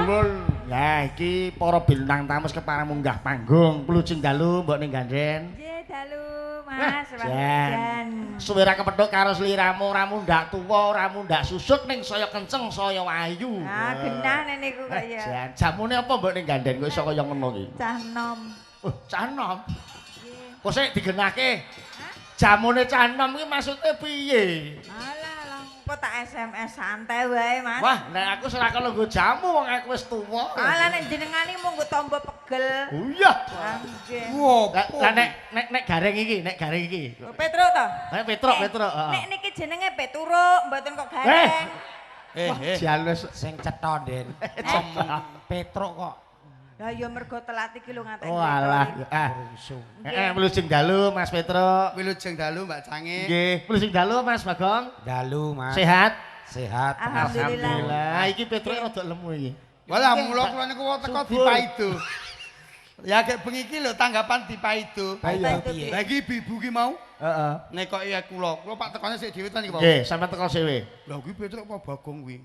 Nuwun. Ya iki para bintang tamu kepareng munggah panggung. Pelujing dalu mbok ning gandhen. Nggih, dalu Mas. Jan. Suwe ra kepethuk karo sliramu, ramu ndak tuwa, ramu ndak susut ning saya kenceng, saya ayu. Ah, genah nek niku kok ya. Jan, jamune apa mbok ning gandhen kok iso kaya ngono iki? Cah nom. Oh, cah nom. Nggih. Kok sik digenahke? Jamune cah nom iki maksude piye? Alah, kok tak SMS santai wae, Mas. Wah, nek aku ora kelungguh jamu wong aku wis tuwa. Alah nek jenengan iki mung nggo tombo pegel. Oh iya. Ah, nggih. Lah nek garing iki. Petruk to? Petruk, heeh. Nek niki jenenge Peturuk, mboten kok gareng. Jalus sing cetha, Den. Petruk kok. Lah ya mergo telat iki lho ngateni. Oh alah, Pelujing dalu Mas Petruk. Wilujeng dalu Mbak Cange. Nggih, pelujing dalu Mas Bagong. Dalu, Mas. Sehat? Sehat. Alhamdulillah. Iki Petruk rada lemu iki. Walah mula kula niku teko dipaido. Ya gek bengi iki lho tanggapan dipaido. Piye? Lagi ibu ki mau Heeh. nek kok iya kula pak tekone sik dhewe ta niki, Pak. Nggih, sampeyan teko dhewe. Lah kuwi Petruk apa Bagong kuwi?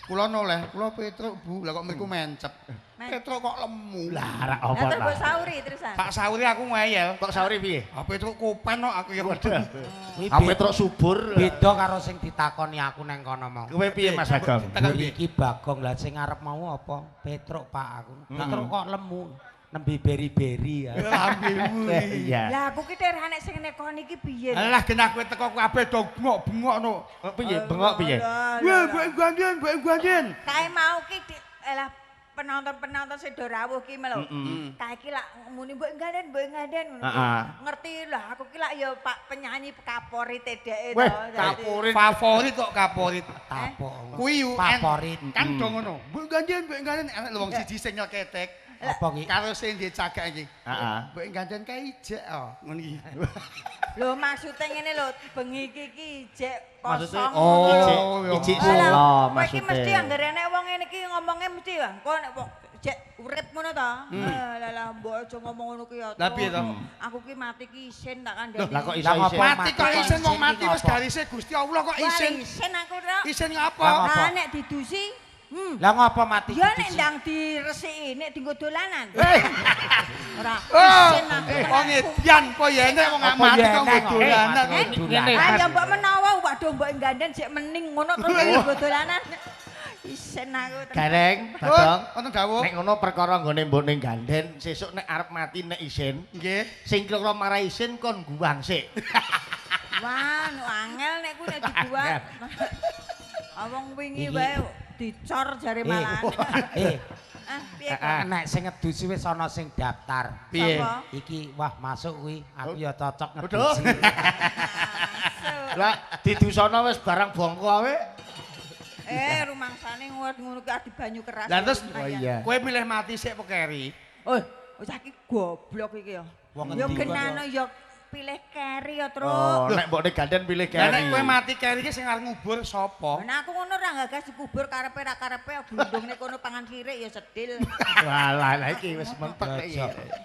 Kula noleh, kula Petruk Bu, lah kok mriku mencep. Petruk kok lemu. Lah ora Lah apa terus mbok ta. sauri terusan. Tak sauri aku ngeyel. Kok sauri piye? Ah Petruk kopen kok aku ya. Kuwi Petruk subur. beda karo sing ditakoni aku neng kono mau. Kowe piye Mas Bagong? Iki Bagong lah sing arep mau apa? Petruk Pak aku. Petruk kok lemu. Nembe beri-beri ya. Lambemu. Iya. Lah aku ki terane sing nekon iki piye? Alah genah kowe teko kabeh do bengok-bengok no. Piye? Bengok piye? Weh, mbok gandhen. Kae mau ki elah penonton sing do rawuh ki lho. Kae ki lak muni mbok nganden ngono. Ngerti lah aku ki lak ya Pak penyanyi favorit dheke to. Weh, kapurit. Favorit kok kaporit. Tapok. Kuwi favorit. Kan do ngono. Mbok gandhen enek wong siji sing nyeketek. Apa ki? Karo sing ndek cagak iki. Heeh. Mbok gandhen kae ijek ngono iki. Lho maksude ngene lho, bengi iki ijek Maksudnya, kosong. ijik Alah, solo kowe iki mesti maksudnya. anggere enek wong ngene iki ngomongnya mesti wah, kok nek wong jek urip ngono to. Lah mbok aja ngomong ngono ki ya. Lah piye to? Aku ki mati ki isin tak kandhani. Lah kok Lah iso ngopo? Mati kok isin wong mati Isin wis garise Gusti Allah kok isin. Isin aku tok. Isin Lah, ngapa? ngapa? Nah nek didusi Lah ngopo mati? ya nek ndang diresiki nek dienggo dolanan. Ora Oh, isin aku. wong edian kok ya enek wong gak mati kok dolanan. Ngene, Ah Mas. ya mbok menawa waduh mbok gandhen sik mening ngono terus dienggo dolanan. Isin aku. Gareng, Bagong. Wonten dawuh. Nek ngono perkara nggone mbok ning gandhen, sesuk nek arep mati nek isin, Nggih. sing kira marah isin kon guwang sik. Wah, nu angel nek ku nek dibuat. Awong wingi wae dicor jare malah. Ah, piye kok? Nek sing ngedusi wis ana sing daftar. Piye? Sapa? Iki wah masuk kuwi aku ya cocok Waduh. ngedusi. Masuk. Lah didusana wis barang bongko awe. Rumangsane ngono ki adi banyu keras. Lah terus Oh iya. kowe milih mati sik apa keri? Oh, saiki goblok iki ya. Wong Ya ngendi kok genano ya pilih keri ya, Truk. Oh, nek mbok ning gandhen pilih Lah nek keri. kowe mati keri ki sing arep ngubur sapa? Nah aku ngono ra gagas dikubur karepe ra karepe glundungne kono pangan sirik ya sedil. Walah, lah iki wis mentek iki.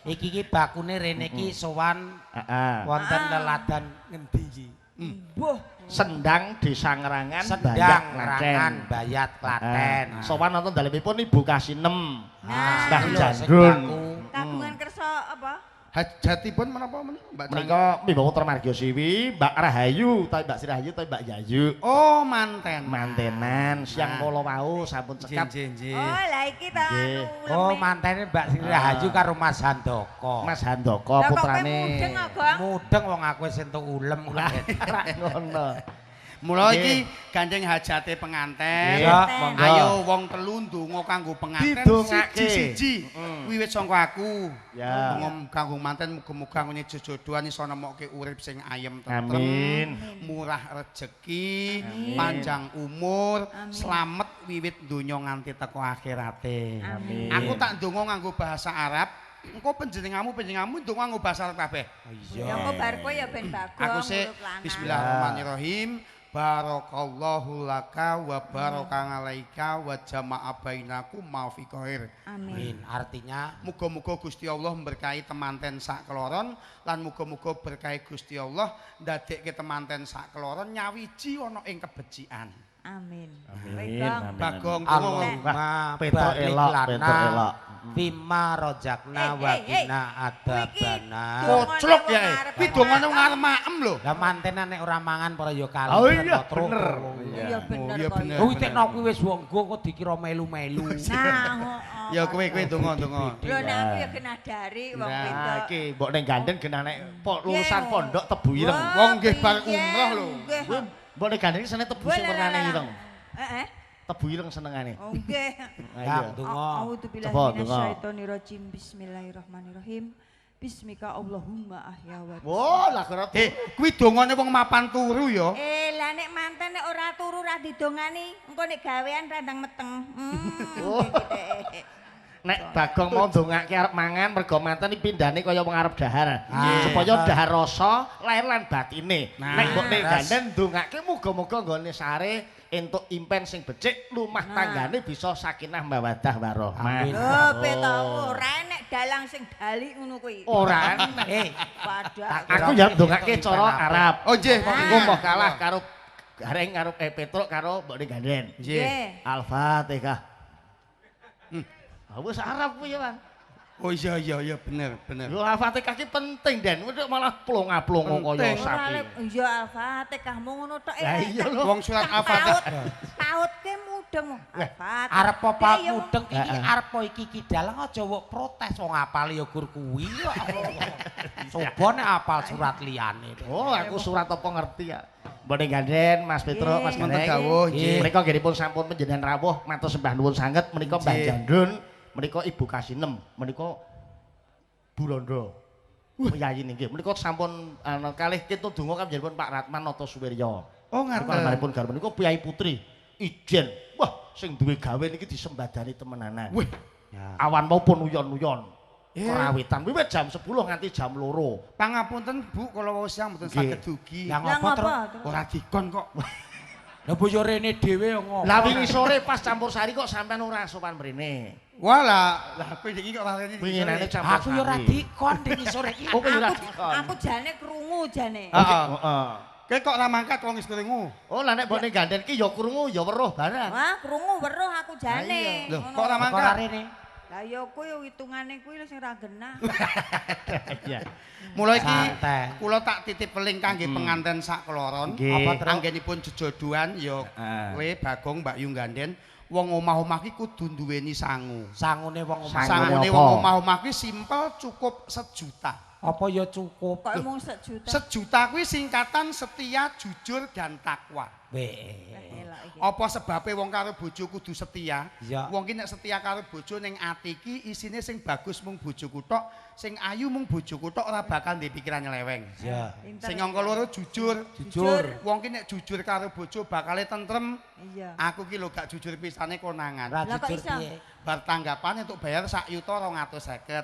Iki ki bakune rene ki sowan Heeh. wonten leladan ngendi iki? Mbuh, Sendang Desa Ngerangan, Sendang Bayak, Rangan Bayat Klaten. Sowan nonton dalemipun Ibu Kasinem. Nah, Mbah lho, sing Janggun. baku. kagungan kersa apa? Hajatipun menapa men Mbak Cange? Menika Mbah Putra Margyo Siwi, Mbak Rahayu, ta Mbak Sirahayu, ta Mbak Yayu. Oh, manten. Mantenan siang kala wau sampun cekap Nggih. Oh, lah iki ta Nggih. anu. Oh, mantene Mbak Sri Rahayu karo Mas Handoko. Mas Handoko Lah kok kowe putrane. mudeng kok? Mudeng wong aku wis entuk ulem. Ra ngono. Mula Nggih. iki gandeng hajate penganten. Iya, monggo. Ayo wong telu ndonga kanggo penganten Didongake. siji-siji. Wiwit sangka aku. Ya. Ngom kanggo manten muga-muga ngene jojodohan iso nemokke urip sing ayem tentrem. Amin. Murah rejeki, panjang umur, slamet wiwit donya nganti teko akhirate. Amin. Aku tak ndonga nganggo bahasa Arab. Engko panjenenganmu ndonga nganggo bahasa Arab kabeh. Ya engko bar kowe ya ben bagong. Aku sih urip lanang. bismillahirrahmanirrahim. Barakallahu laka wa baraka alaika wa jama'a bainakum ma fi khair. Amin. Artinya Muga-muga Gusti Allah memberkahi temanten sak keloron lan muga-muga berkahi Gusti Allah ndadekke temanten sak keloron nyawiji ana ing kebecikan. Amin. Amin. Gong. Amin. Bagong Allahumma Petruk barik elok, lana petruk elok. Bima rojakna wa qina adzabana. Koclok ya. Kuwi dongane wong arep maem lho. Lah mantenan nek ora mangan para ya kali. Oh iya, bener. Iya bener iya kok. bener. Kuwi tekno kuwi wis wonggo kok dikira melu-melu. Nah, Ya kowe donga. lho nek aku ya kena dari wong Nah, wedok. iki mbok ning ganden genah nek lulusan pondok Tebu Ireng. Wong nggih bar umroh lho. Kuwi mbok ning ganden iki seneng Tebu sing wernane ireng. Heeh. Tebu ireng senengane. Oh nggih. Kang donga. A'udzubillahi Coba, donga. minasyaitonirrajim. Bismillahirrahmanirrahim. Bismika Allahumma ahya wa Wah, lah kira Kuwi dongane wong mapan turu ya. lah nek manten nek ora turu ra didongani, engko nek gawean randang meteng. Oh. Nek Bagong mau ndongake arep mangan mergo manten iki pindhane kaya wong arep dahar. Supaya dahar rasa lahir lan batine. Nek mbok ning ganden ndongake muga-muga nggone sare entuk impen sing becik, lumah tanggane bisa sakinah mawaddah warahmah. Lho, beta ora enek dalang sing dali ngono kuwi. Ora. Padha. Aku ya ndongake cara Arab. Oh nggih. Engko mbok kalah karo Gareng karo Petruk karo mbok ning ganden. Nggih. Al-Fatihah. Wis Arab kuwi ya, Bang. Oh iya bener. Lho Al-Fatihah ki penting Den, wedok malah plonga-plongo kaya Penting. sapi. Iya Al-Fatihah mung ngono tok Lah iya lho. Wong surat Al-Fatihah. Taut ke mudeng. Al-Fatihah. Arep apa Iya, mudeng iki arep apa iki kidal aja wok protes wong apal ya gur kuwi kok. Coba nek apal surat liyane. Oh, aku surat apa ngerti ya. Mbok ning ganden Mas Petruk, Mas Wonten Gareng. dawuh nggih. Menika nggihipun sampun panjenengan rawuh matur sembah nuwun sanget menika Mbah Nggih. Jandun, menika Ibu Kasinem, menika Burondo. Yayi nggih. Menika sampun kalih kita donga panjenengan Pak Ratman Nata Suwirya. Oh ngaten. Almarhum garwa menika Piyai Putri Ijen. Wah, sing duwe gawe niki disembadani temenanan. Wih. Awan maupun uyon-uyon. Eh. Kerawitan wiwit jam 10 nganti jam 2. Pangapunten Bu kala wau siang mboten Nggih. saged dugi. Lah Lah ngopo ngapa terus? terus? Ora dikon kok. Lah boyo rene dhewe ngopo. Lah wingi sore pas campur sari kok sampean ora sopan mrene. Walah, lah kowe iki kok ora rene. Winginane campur Aku yo ora dikon ding sore iki. Oh, kowe yo ora Aku dikon. aku jane krungu jane. Heeh. Heeh. Kowe kok ora mangkat wong wis krungu. Oh, lah nek mbok ning ganden ki ya krungu ya weruh barang. Wah, krungu weruh aku jane. Loh, Ngono. kok ora Kok ora mangkat? rene. Lah ya kuwi hitungane kuwi lho sing ra genah. Iya. Mula iki Santai. kula tak titip peling kangge penganten sak kloron. Nggih. Apa terus? Anggenipun jejodohan ya Ah. kowe Bagong Mbak Yu Ganden. Wong omah-omah ki kudu duweni sangu. Sangune wong omah. Sangune Sangune apa? wong omah-omah ki simpel cukup 1 juta. Apa ya cukup? Kok mung 1 juta. 1 juta kuwi singkatan setia, jujur dan takwa. Elok iki. Apa sebabe wong karo bojo kudu setia? Iya. Wong ki nek setia karo bojo ning ati ki isine sing bagus mung bojoku tok, sing ayu mung bojoku tok ora bakal ndek pikiran nyeleweng. Iya. Pinter. Sing angka loro jujur. Jujur. Wong ki nek jujur karo bojo bakale tentrem. Iya. Aku ki lho gak jujur pisane konangan. Ra Lah kok jujur iso? piye? Bar tanggapan untuk bayar 1.250.000.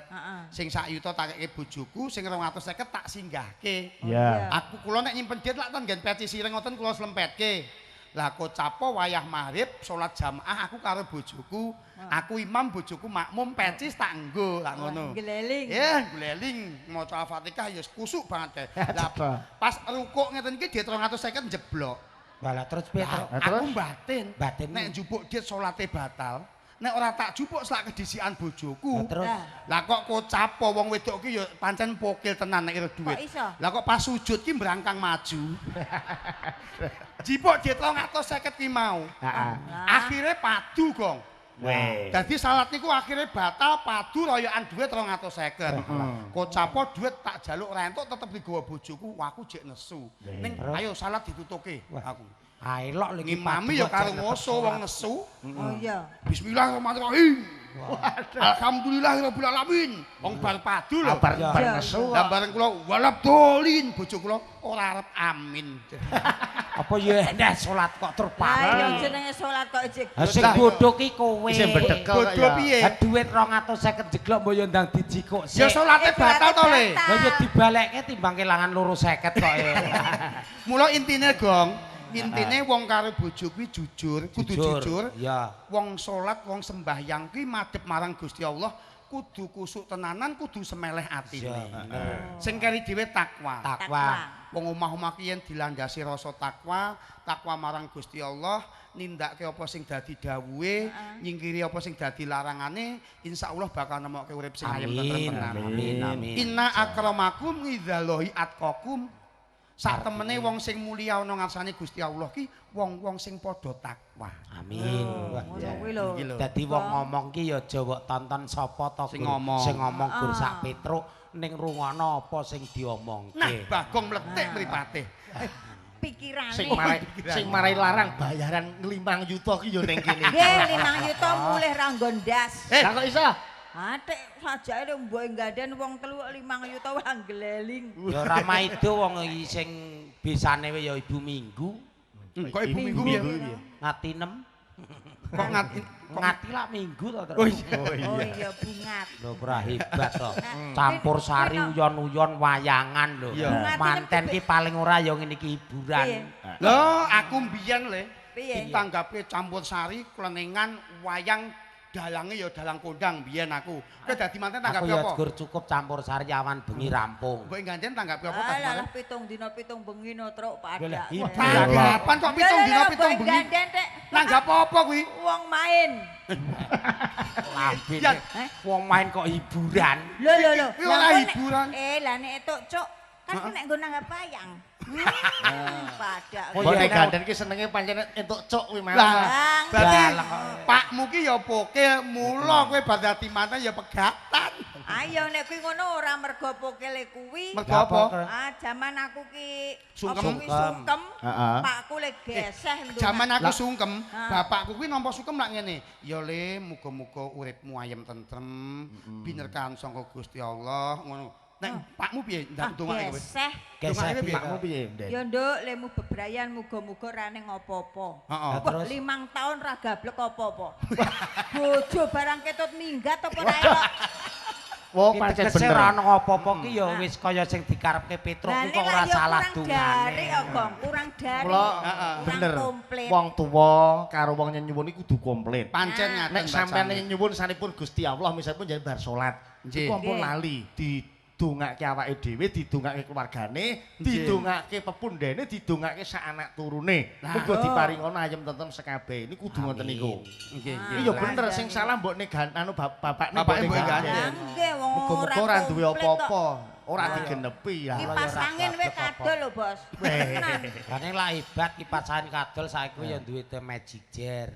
Heeh. Sing 1.000.000 tak keke bojoku, sing 250.000 tak singgahke. Iya. Aku kula nek nyimpen duit lak ten nggen peci sireng ngoten kula slempetke. Lah kocapo wayah maghrib salat jamaah aku karo bojoku, aku imam bojoku makmum peci tak nggo lak ngono. Geleling. Ya, guleling maca Al-Fatihah ya kusuk banget. Lah pas rukuk ngeten iki duit 250 jeblok. Walah terus piye terus? Aku batin. Batin. Nek njupuk duit salate batal. Nek ora tak jupuk selak kedisikan bojoku. Lah, terus Lah kok kocapo wong wedok ki ya pancen pokil tenan nek Kok duit. iso? Lah kok pas sujud ki mbrangkang maju. Jipuk duit 250 ki mau. Heeh. Akhire padu, Gong. Weh. Dadi salat niku akhire batal padu royokan duit 250. Kocapo duit tak jaluk ora entuk tetep digawa bojoku, wah aku jek nesu. Ning ayo salat ditutuke aku. aelok lagi Ngimami ya karo ngoso wong nesu. Oh iya. Bismillahirrahmanirrahim. Alhamdulillahirabbil alamin. Wong bar padu lho. Bar Iya. nesu. Lah bareng kula walabdolin bojo kula ora arep amin. apa ya enak salat kok Lah terpati. iya jenenge salat kok ijik. Sing bodho ki kowe. Sing bedekel kok Bodho ya. piye? Ha dhuwit 250 jeglok mbok yo ndang dijikuk Ya sik. salate batal to le. Lah yo dibalekke timbang kelangan 250 kok ya. Mula intine Gong, intine wong karo bojo kuwi jujur, kudu jujur. Ya. Wong salat, wong sembahyang ki madhep marang Gusti Allah kudu kusuk tenanan, kudu semeleh atine. Iya. Sing keri dhewe takwa. Takwa. Wong omah-omah ki yen dilandasi rasa takwa, takwa marang Gusti Allah, nindakake apa sing dadi dawuhe, nyingkiri apa sing dadi larangane, insyaallah bakal nemokke urip sing ayem tentrem tenan. Amin. Inna akramakum idzallahi atqakum. Sak temene wong sing mulia ana ngarsane Gusti Allah ki wong-wong sing padha takwa. Amin. Ngono kuwi lho. Dadi wong ngomong ki ya aja kok tonton sapa to Sing ngomong. gur sak Petruk ning rungokno apa sing diomongke. Nah, Bagong mletik mripate. Pikirane. Sing marai larang bayaran 5 juta ki yo ning kene. Nggih, 5 juta mulih ra nggo ndas. Lah kok iso? Atik sajake mbok nggaden wong telu 5 juta wah gleliing. Ya ora maido wong iki sing bisane ya Ibu Minggu. Kok Ibu Minggu piye? Ngati 6. Kok ngati lah Minggu to terus. Oh iya. Oh iya bungat. Lho ora hebat to. Campur sari uyon-uyon wayangan lho. Iya. Manten ki paling ora ya ngene iki hiburan. Lho, aku mbiyen le Piye? ditanggapi campur sari, klenengan, wayang dalange ya dalang kondang biyen aku. Kowe dadi manten Aku tanggapi ya apa? gur cukup campur sari awan bengi rampung. Mbok ganjen tanggapi apa pas Alah kemarin? 7 dina 7 bengi no truk Lah, pada. hiburan. Tanggapan kok 7 dina 7 bengi? Ganden tek. Nanggap apa kuwi? Wong main. Lambe Ya. wong main kok hiburan. Lho. Kuwi ora Lah, kok nek- hiburan. Lah nek etuk cuk kan nek nggo nanggap wayang. Pada. Oh, Mbok iya, nek nek- ganden ki senenge pancen entuk cuk kuwi mah. Lah, berarti Dalang kok. pakmu ki ya poke, mula kowe bar dadi manten ya pegatan. Ayo nek kuwi ngono ora mergo pokele kuwi. Mergo apa? Jaman aku ki Sungkem. apa kuwi sungkem. Heeh. Pakku le geseh nduk. Jaman aku Lah. sungkem, bapakku kuwi nampa sungkem lak ngene. Ya Le, muga-muga uripmu ayem tentrem, binerkan sangka Gusti Allah, ngono. Nek pakmu piye ndak ndongake kowe? Geseh. Geseh Dongake piye? Pakmu piye, Den? Ya nduk lemu bebrayan muga-muga ra ning apa-apa. Heeh. Lah, terus? 5 tahun ra gablek apa-apa. Bojo barang ketut minggat apa ra elok. Wo Iki pancen tegese bener. ora ana apa-apa ki ya wis kaya sing dikarepke Petruk Lah, ku nek kok ora lah ya salah kurang dari dungane. ya, Gong, kurang dari. Mula Kurang bener. komplit. Wong tuwa karo wong nyuwun iku kudu komplit. Pancen ngaten Nek sampean bacane. nyuwun sanipun Gusti Allah misalipun jangan bar salat. Nggih. Iku ampun Nggih. lali didongake awake dhewe, didongake keluargane, Nggih. didongake pepundhene, didongake sak anak turune. Nah. Muga diparingono ayem tentrem sekabeh. Ini kudu ngoten niku. Nggih, nggih. Iya bener sing salah mbokne anu bapakne Bapakne mbokne mbok ganden. Ya nggih wong Muga-muga ora duwe komplit kok. apa-apa, ora digenepi ya. Kipas angin we kadol lho, Bos. Tenan. Kan lah hebat kipas angin kadol saiki ya duwe te Magic Jar.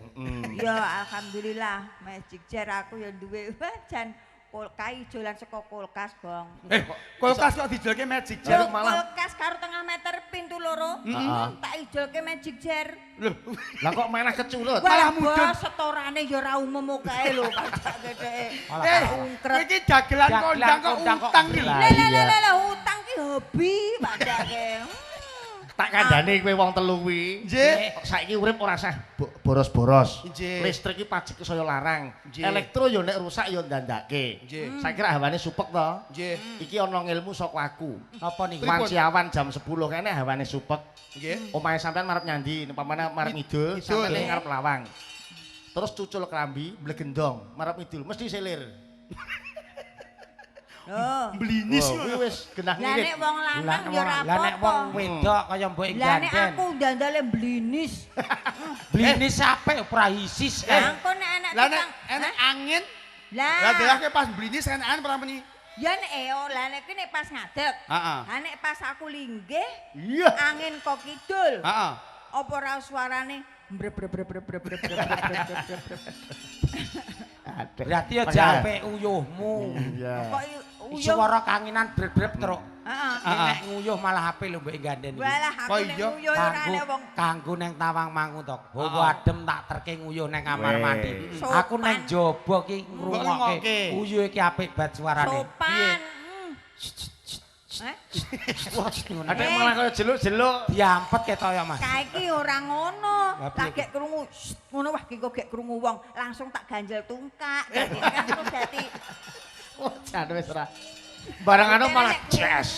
Ya alhamdulillah Magic Jar aku ya duwe jan kulkas ijolan saka kulkas, Gong. Kulkas kok dijelke Magic Yo Jar? kulkas karo tengah meter pintu loro. Tak ijolke Magic Jar. Lho, Lah kok malah keculut. Malah Wah, mudun. Bos, setorane ya ora umum kae lho, pajak gede. kowe iki dagelan kondang kok utang iki. Lah, Lah utang ki hobi padake. Tak kandhane kowe wong telu kuwi. Nggih. Saiki urip ora usah boros-boros. Nggih. Listrik iki pajek saya larang. Nggih. Elektro yo nek rusak yo ndandake. Nggih. Saiki ra hawane supek to. Nggih. Iki ana ngilmu saka aku. Apa niku? Pripun? Wanci awan jam 10 kene hawane supek. Nggih. Omahe sampean marep nyandi, umpamane marep ngidul, Ngidul. sampeyan Nggih. ngarep lawang. Terus cucul klambi, blegendong, marep ngidul mesti selir. Loh. Blinis Wah, kuwi wis genah Lah nek ngirit. wong lanang ya ora Lah nek wong apa-apa. wedok kaya mbok Lah nek ganden. aku dandale blinis. Blinis sampe prahisis Lah kan. engko nek anak Lah nek tukang. enek angin, Lah. lah delake pas blinis enakan pernah meni. Ya nek lah nek nek pas ngadeg. Heeh. Lah nek pas aku linggih Iya. angin kok kidul. Heeh. Apa ora suarane brep. Berarti ya Makanya. jampe uyuhmu. Iya. Kok uyuh. Suara kanginan brep-brep terus. Heeh. Nek nguyuh malah HP lho mbok ganden iki. Walah Kok aku nek iya? uyuh ora Kanggo nek wong kanggo neng tawang mangu to. Bawa Heeh. adem tak terke nguyuh neng kamar Weh. mandi. Sopan. Aku neng jaba ki ngrungokke. ngrungokke. Uyuh iki apik banget suarane. sopan. Ada yang malah kaya jeluk-jeluk. Diampet ketoyo Mas. Saiki ora ngono. Lah, Tak piye? gek krungu ngono wah ki kok gek krungu wong langsung tak ganjel tungkak. Dadi kan terus dadi Oh, jan wis ora. Barang anu malah jazz.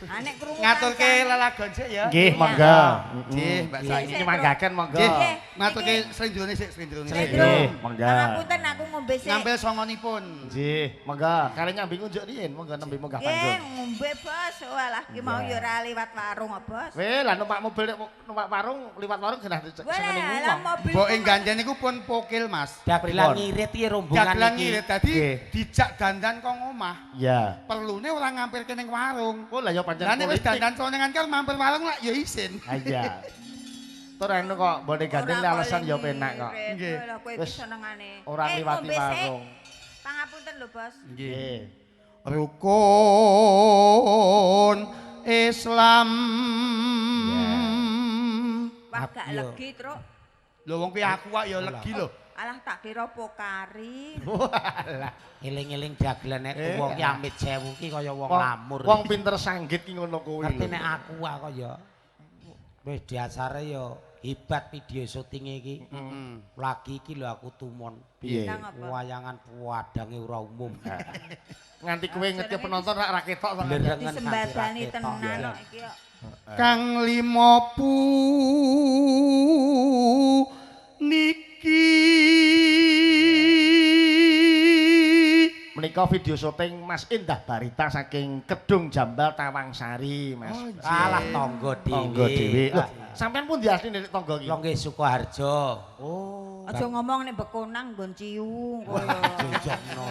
nek krungu Ngaturke kancane. lelagon sik ya. Nggih, monggo. Nggih, Mbak Nggih, Saiki. Ini manggaken monggo. Nggih, Nggih. ngaturke slendrone sik, slendrone. Nggih, Sedrum. monggo. Ngapunten aku ngombe ngombe sik. Ngambil songonipun. Nggih, monggo. Kare nyambi ngunjuk riyin, monggo nembe munggah Nggih, panggung. ngombe bos. Walah ki mau ya ora liwat warung kok, bos. Weh, lah numpak mobil numpak warung, liwat warung genah senengane Lah wong. mobil. Mbok ing gandhen iku pun pokil, Mas. Dagelan ngirit iki rombongan Dagelan iki. ngirit dadi Nggih. dijak dandan kok omah. Iya. Perlune ora ngampirke ning warung. Oh, lah ya pancen Lah nek wis politik. dandan sonengan kan mampir warung lak ya isin. Ah, iya. Tur anu kok mbone gandeng le alasan ya penak kok. Nggih. Lah kowe Wis iki senengane. ora ngliwati ngombe sik. warung. Pangapunten lho, Bos. Nggih. Rukun Islam. Wah gak Iya. legi, Truk. Lho wong kuwi aku kok ya legi lho. Alah tak kira pokari. Walah. Eling-eling dagelan nek wong ki amit sewu ki kaya wong lamur. Wong pinter sanggit ki ngono kuwi. ngerti lho. nek aku kaya wis dasare ya hebat video syutinge iki. Lagi iki lho aku tumon. Piye? Nang apa? Wayangan wadange ora umum. Nganti kowe ngerti penonton ra ketok to. Blereng. Disembadani tenan kok iki kok. Kang limopu niki Menika video syuting Mas Indah Barita saking Kedung Jambal Tawangsari, Mas. Alah tangga Tangga dhewe. dhewe. Lah, sampean pundi asline nek tangga iki? Lho nggih Sukoharjo. Oh. Aja ngomong nek bekonang nggon ciu koyo. Jujukno.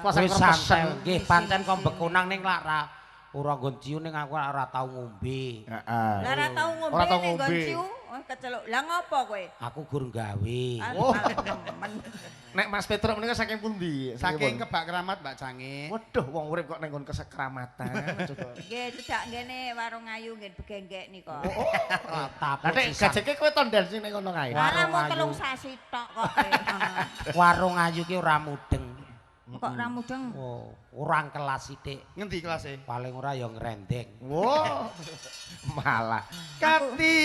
Pasang Wis kerpesen. santai nggih pancen kok bekunang ning lak ora nggon ciu ning aku ora tau ngombe. Heeh. Lah ora tau ngombe Ora tau nek nggon ngombe. ciu. Oh keceluk. Lah ngopo kowe? Aku gur gawe. Oh. Temen. Nek Mas Petruk menika saking pundi? saking Kebak Keramat Mbak Cange. Waduh, wong urip kok ning nggon kesekramatan. Coba. Nggih, cedak ngene warung ayu nggih begenggek nika. Tapi Lah nek gajeke kowe tondel sing ning ngono kae. Alah warung mau ayu. telung sasi tok kok. warung ayu ki ora mudeng. Kok ra mudeng. Oh, orang kelas sithik. Ngendi kelasé? Paling ora ya ngrendeng. Wow. Malah. Kati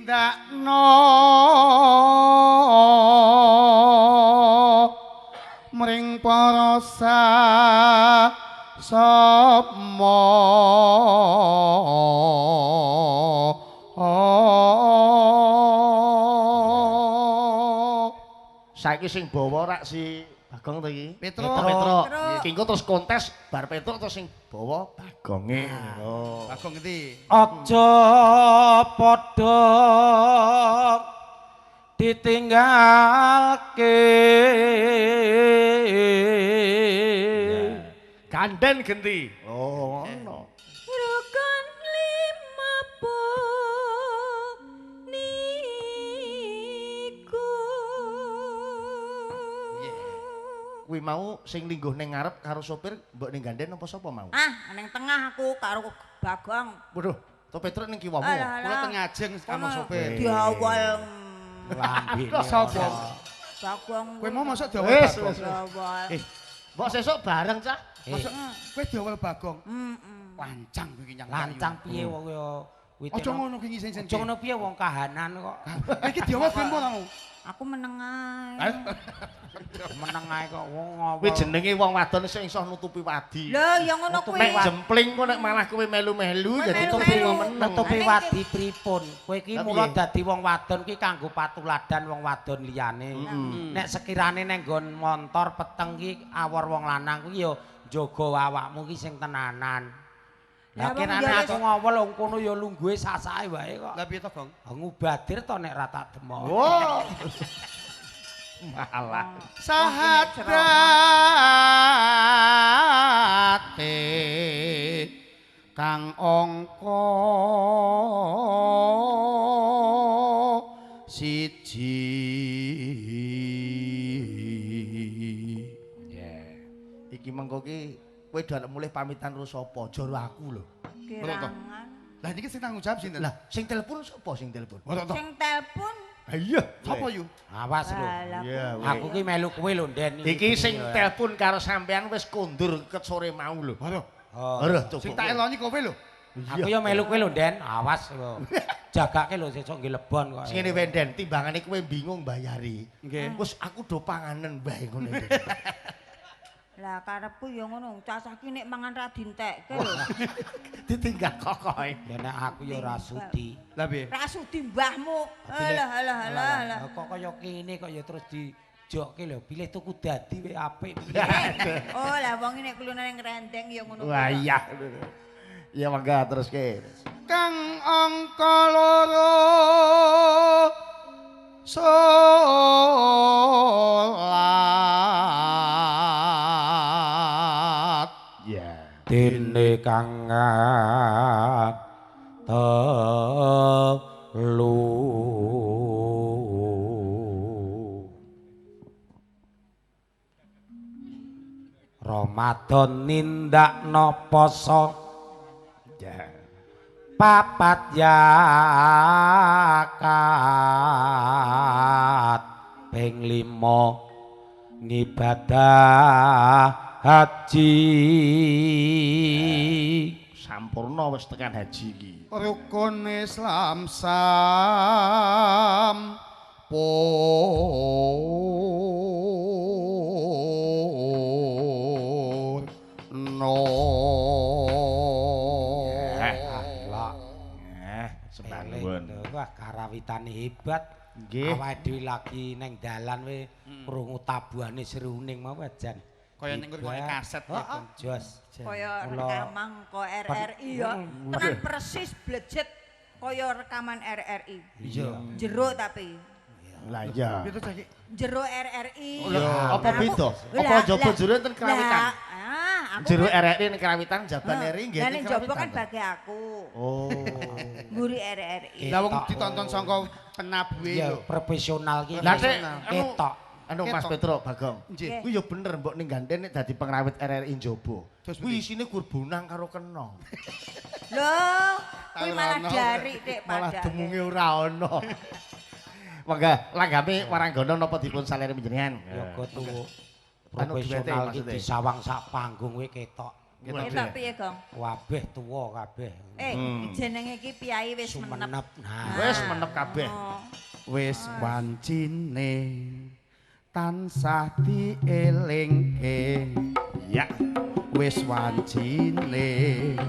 ndakno mring para sapa Saiki sing bawa rak si Bagong to iki. Petruk. Petruk. Petruk. Kingko terus kontes bar Petruk terus sing bawa Bagonge. Oh. Bagong ngendi? Aja padha ditinggalke. Ganden genti. Oh, ngono. Rukun lima niku. Kuwi mau sing lingguh ning ngarep karo sopir mbok ning ganden apa sapa mau? Ah, ning tengah aku karo Bagong. Waduh, to Petruk ning kiwamu. Alah, Kula teng ngajeng sama sopir. Diawal Lambene. Sapa? Bagong. Kowe mau masuk diawal Wis, Bagong? wis. Diawal. Mbok sesuk bareng cah. Masuk kowe diawal Bagong. Heeh. Lancang kowe iki nyang. Lancang piye wong ya wite. Aja ngono ki ngisen-ngisen. Aja ngono piye wong kahanan kok. Kowe iki diawal ben ora mau. Aku menengah. Meneng ae kok wong ngopo. Kuwi jenenge wong wadon sing iso nutupi wadi. Lho, ya ngono Nutup kuwi. Nek jempling kok nek malah kowe melu-melu Kowe jadi melu-melu. tutupi wong meneng. nutupi wadi pripun? Kowe iki Tapi mula piye? dadi wong wadon ki kanggo patuladan wong wadon liyane. Nek sekirane ning nggon montor peteng ki awor wong lanang kuwi ya jaga awakmu ki sing tenanan. Lah, Lah wong kenane ya aku wis- ngowel wong kono ya lungguhe sasake wae kok. Lah piye to, Gong? Ngubadir to nek ra tak demok. Wow. Malah. Sahadate kang angka siji. Iki mengko ki kowe dalem mulih pamitan karo sapa? Jaro aku lho. Kirangan. Lah niki sing tanggung jawab sinten? Lah, sing telepon sapa sing telepon? Sing telepon. Ah, iya. Sapa yu? Awas lho. Alah, Iya, Aku ki melu kowe lho, Den. Iki sing telepon karo sampean wis kondur ket sore mau lho. Waduh. Ora coba. Sing tak eloni kowe lho. Aku ya melu kowe lho, Den. Awas lho. Jagake lho sesuk nggih lebon kok. Sing ngene Wenden, timbangane kowe bingung bayari. Nggih. Wis aku do panganen bae ngono iki. Lah karepku ya ngono, cacah ki nek mangan ra dintekke lho. Ditinggal kokoe. Ya nek aku ya ora sudi. Lah piye? Ra sudi mbahmu. Alah alah alah alah. Kok kaya kene kok ya terus jokke lho, pilih tuku dadi wae apik. Oh, lah wong nek kulunane ngrendeng ya ngono. Wah iya. Iya mangga terus ke. Kang angka loro salat. Ya. Dene kang telu Ramadan nindakno poso Ya. papat zakat ping 5 ngibadah haji Sampurna wis tekan haji iki. Rukun Islam Sembangipun. Wah, karawitane hebat. Nggih. Awake dhewe lagi neng dalan we krungu tabuhane seruning mau jan. kaya ning ngrungokne kaset Heeh, jos. Kaya Mula- rekaman ko RRI ya. Tenan persis blejet kaya rekaman RRI. Iya. Jero tapi. Lah iya. Piye to saiki? Jero RRI. Apa beda? Apa jaba jero enten kerawitan? Aku Jero kan- RRI ning kerawitan jabane RRI nggih. Lah ning ning jaba kerawitan, kan Pak. bagi aku. Oh. Mburi RRI. Lah wong ditonton saka penabuhe Iya, lho. profesional ki. Lah Dik, ketok. Anu Mas Ketok. Petro Bagong. Nggih. Kuwi ya bener mbok ning gandhen nek dadi pengrawit RRI Njaba. Terus Kuwi isine gurbunang karo kena. Loh, kuwi Tahu malah rono. dari Dik Malah padake. demunge ora ana. Mangga langgame waranggono napa dipun salere panjenengan? Yoga tuwa. Anu Profesional duwete ki maksudnya. disawang sak panggung we ketok. Ketok piye, Gong? Wabeh tuwa kabeh. Jenenge iki piyai wis menep. Sumenep. Nah, Wis menep kabeh. Oh. Wis wancine tansah dielingke. Ya. Wis wancine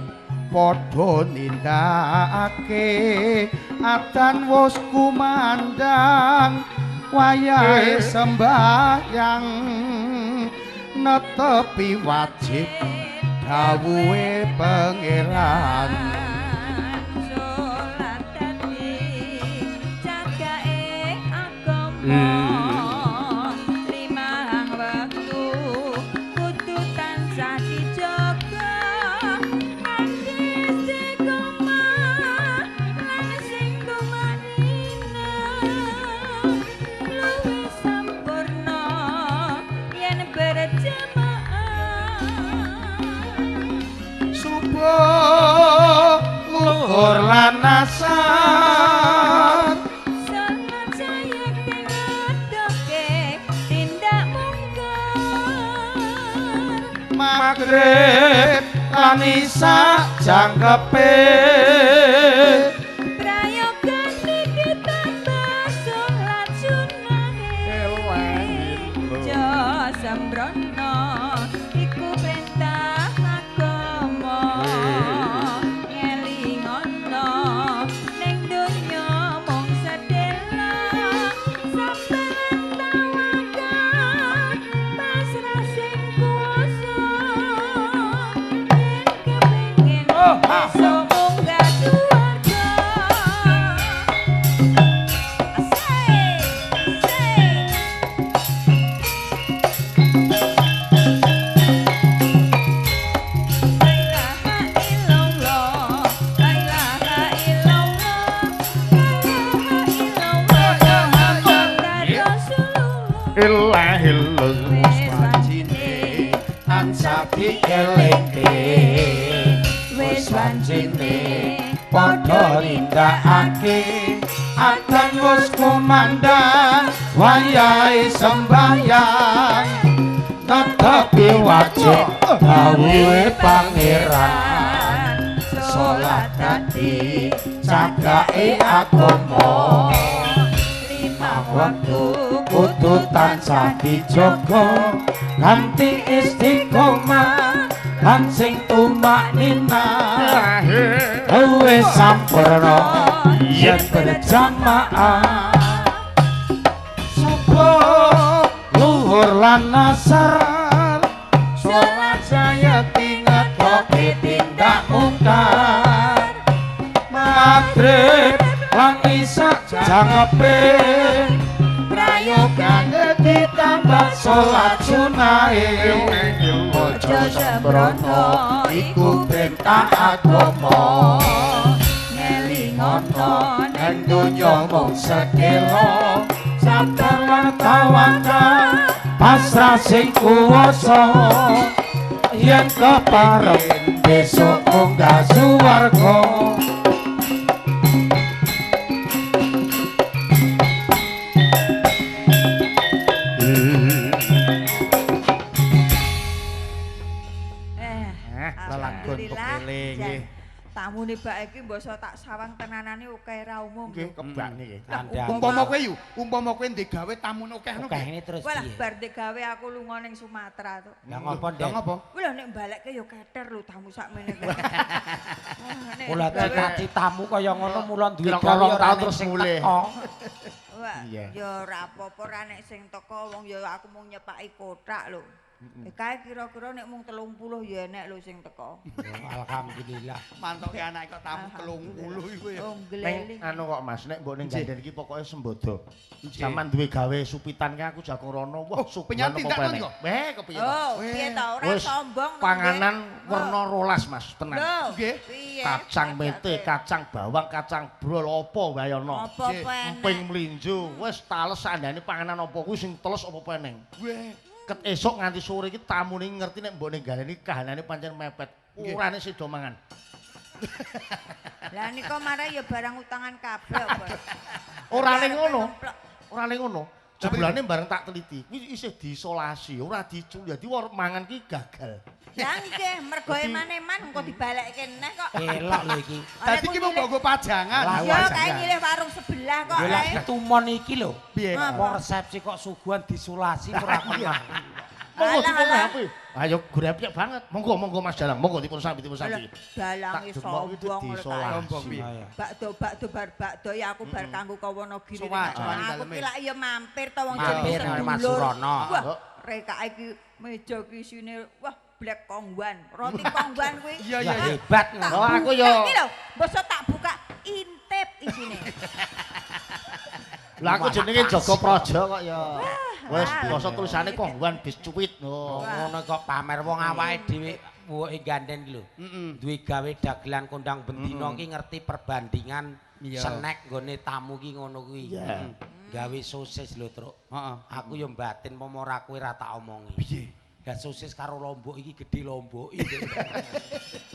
padha nindakake adan wis kumandang wayahe sembahyang netepi wajib dawuhe pangeran. Salat dadi cagake agama. Limang wektu kudu tansah dijaga. Kanthi istiqomah lan sing tumanina. Luwih sampurna yen berjamaah. Subuh luhur lan asar Sangat saya ngadoke tindak mungkar. magrib lan isa jangkepe Prayogan iki tambah salat sunahe. Jo sembrono iku perintah agama. Ngelingono ning donya mung sedela. Sampeyan tawakan pasrah sing kuwasa. Yen kepengin esuk munggah swarga. wancine tansah dielingke Wis wancine padha nindakake adan wis kumandang wayahe sembahyang netepi wajib dawuhe pangeran salat dadi cagake agama limang waktu kudu tansah dijaga nganti istiqomah lan sing tumak nina wis sampurna yen berjamaah subuh lan nasar sholat saya tingat koki tindak mungkar maghrib lan isak jangepe prayogane ditambah sholat sunahe ojo sembrono iku perintah agama ngelingono neng donya mung sedelo sabar lan tawakal pasrah sing kuwasa yen kepareng besok munggah suwarga. Alhamdulillah. Tamu nih Mbak iki mbok tak sawang tenanane akeh ra umum. Nggih, kebak niki. Umpama kowe ndek gawe tamu akeh ngono. Akeh ini terus Walah piye? bar ndek gawe aku lunga ning Sumatera to. Lah ngopo, Dek? Ngopo? Kuwi lho nek balekke ya keter lho tamu sakmene kuwi. Mula cekati tamu kaya ngono mula duwe Kira-kira gawe rong taun terus mulih. Wah, Iya. ya ora apa-apa ra nek sing teko wong ya aku mung nyepaki kotak lho. Kae kira-kira nek mung 30 ya enek lho sing teko. Alhamdulillah. Mantoke anak kok tamu 30 iku ya. Oh, Neng gleli. anu kok Mas, nek mbok ning ganden iki pokoke sembodo. Saman duwe gawe supitan ki aku jagung rono. Wah, supitan penyanti apa ndak nek? kok? Kepiye to? Oh, piye to ora Wis, sombong no, panganan nggih. werna rolas Mas, tenan. Lho, Nggih. piye? Kacang mete, kacang bawang, kacang brol apa wae ana. Apa penek? Emping mlinjo, wis tales andane panganan apa kuwi sing teles apa peneng. Weh. Ket esuk nganti sore iki tamune ngerti nek mbok ning galene kahanane pancen mepet. Urane sedo mangan. Lah nika marah ya barang utangan kabeh apa. Ora ning ngono. Ora ning ngono. Jebulane bareng tak teliti, kuwi isih diisolasi, ora dicul. Dadi mangan ki gagal. Lah nggih, mergo eman-eman engko dibalekke neh kok. Elok lho iki. Dadi ki mung mbok pajangan. Lah, Ya wajar. kae nyilih warung sebelah kok. Yo lek ae. ditumon iki lho. Piye? Wong resepsi kok suguhan disulasi ora kenal. Monggo Alah, dipun alah. apa? Ayo grepek banget. Monggo Mas Dalang, monggo dipun sambi dipun sambi. Dalange Tak demok itu sombong diisolasi. Sombong piye? Bakdo bar bakdo ya aku bar kanggo ka Wonogiri. Sowan, sowan Aku daleme. ki lak ya mampir to wong Mampir jenenge nang Mas sedulur. Surono. Wah, rekake iki meja ki isine wah black kongwan. Roti kongwan kuwi. Iya, Ya iya. hebat Tak ngono. Oh, aku buka yo- iki lho, mbasa tak buka intip isine. Lah aku jenenge Joko Praja kok ya. Wis wah. basa tulisane kongwan biscuit. Oh. Ngono kok pamer wong awake dhewe wuke ganden iki lho. Duwe gawe dagelan kondang bendina ki ngerti perbandingan Iya. snack nggone tamu ki ngono kuwi. Iya. Gawe sosis lho, Truk. Heeh. Aku yo batin pomo ora kowe ora tak omongi. Piye? Lah sosis karo lombok iki gedhe lombok iki.